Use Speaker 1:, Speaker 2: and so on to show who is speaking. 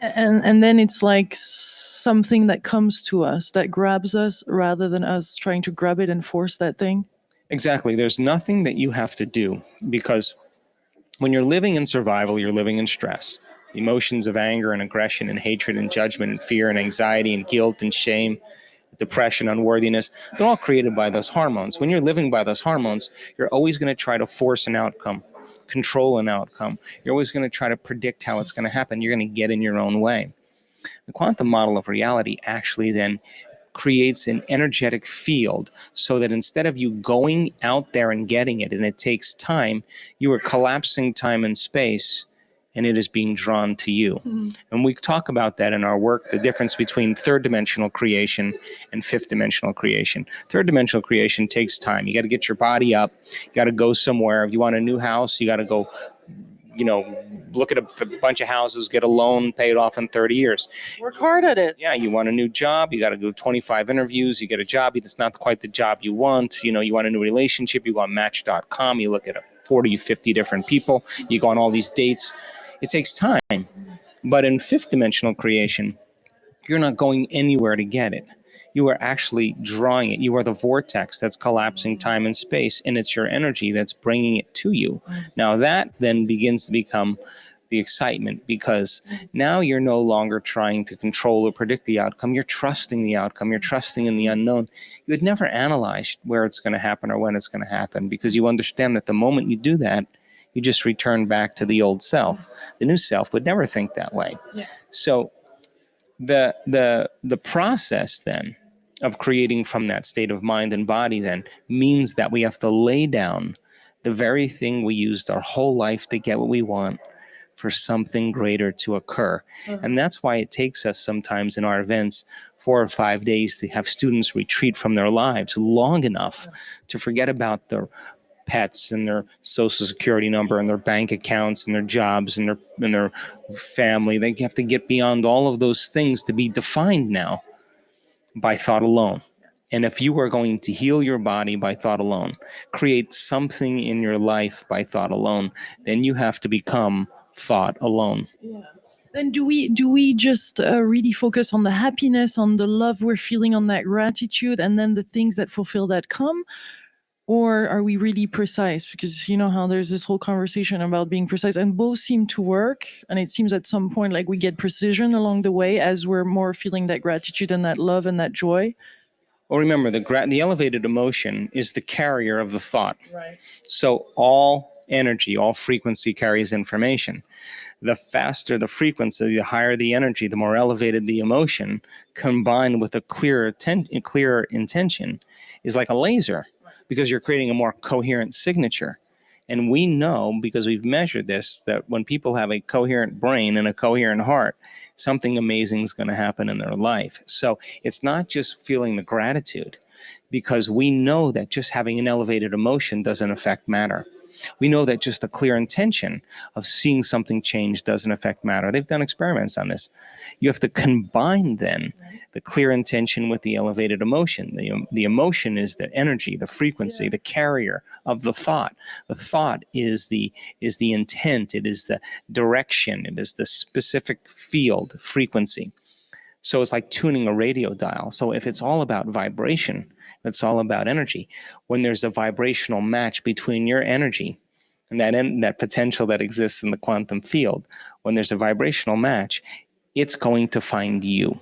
Speaker 1: And then it's like something that comes to us, that grabs us rather than us trying to grab it and force that thing.
Speaker 2: Exactly. There's nothing that you have to do, because when you're living in survival, you're living in stress. Emotions of anger and aggression and hatred and judgment and fear and anxiety and guilt and shame, depression, unworthiness, they're all created by those hormones. When you're living by those hormones, you're always going to try to force an outcome, control an outcome. You're always going to try to predict how it's going to happen. You're going to get in your own way. The quantum model of reality actually then creates an energetic field, so that instead of you going out there and getting it, and it takes time, you are collapsing time and space, and it is being drawn to you. Mm-hmm. And we talk about that in our work, the difference between third dimensional creation and fifth dimensional creation. Third dimensional creation takes time. You got to get your body up. You got to go somewhere. If you want a new house, you got to go, look at a bunch of houses, get a loan, pay it off in 30 years.
Speaker 1: Work hard at it.
Speaker 2: Yeah, you want a new job, you got to do 25 interviews, you get a job, it's not quite the job you want. You want a new relationship, you go on Match.com, you look at 40, 50 different people, you go on all these dates. It takes time. But in fifth dimensional creation, you're not going anywhere to get it. You are actually drawing it. You are the vortex that's collapsing time and space, and it's your energy that's bringing it to you. Now that then begins to become the excitement, because now you're no longer trying to control or predict the outcome. You're trusting the outcome. You're trusting in the unknown. You would never analyze where it's going to happen or when it's going to happen, because you understand that the moment you do that, you just return back to the old self. The new self would never think that way. Yeah. So the process then of creating from that state of mind and body then means that we have to lay down the very thing we used our whole life to get what we want, for something greater to occur. Mm-hmm. And that's why it takes us sometimes in our events 4 or 5 days to have students retreat from their lives long enough to forget about their pets and their social security number and their bank accounts and their jobs and their family. They have to get beyond all of those things to be defined now by thought alone. And if you are going to heal your body by thought alone, create something in your life by thought alone, then you have to become thought alone.
Speaker 1: Yeah. Then do we just really focus on the happiness, on the love we're feeling, on that gratitude, and then the things that fulfill that come? Or are we really precise? Because you know how there's this whole conversation about being precise, and both seem to work. And it seems at some point like we get precision along the way as we're more feeling that gratitude and that love and that joy.
Speaker 2: Well, remember, the elevated emotion is the carrier of the thought.
Speaker 1: Right.
Speaker 2: So all energy, all frequency carries information. The faster the frequency, the higher the energy, the more elevated the emotion, combined with a clearer intention, is like a laser, because you're creating a more coherent signature. And we know, because we've measured this, that when people have a coherent brain and a coherent heart, something amazing is going to happen in their life. So it's not just feeling the gratitude, because we know that just having an elevated emotion doesn't affect matter. We know that just a clear intention of seeing something change doesn't affect matter. They've done experiments on this. You have to combine then the clear intention with the elevated emotion. The emotion is the energy, the frequency, the carrier of the thought. The thought is the intent. It is the direction. It is the specific field, frequency. So it's like tuning a radio dial. So if it's all about vibration, it's all about energy. When there's a vibrational match between your energy and that potential that exists in the quantum field, when there's a vibrational match, it's going to find you.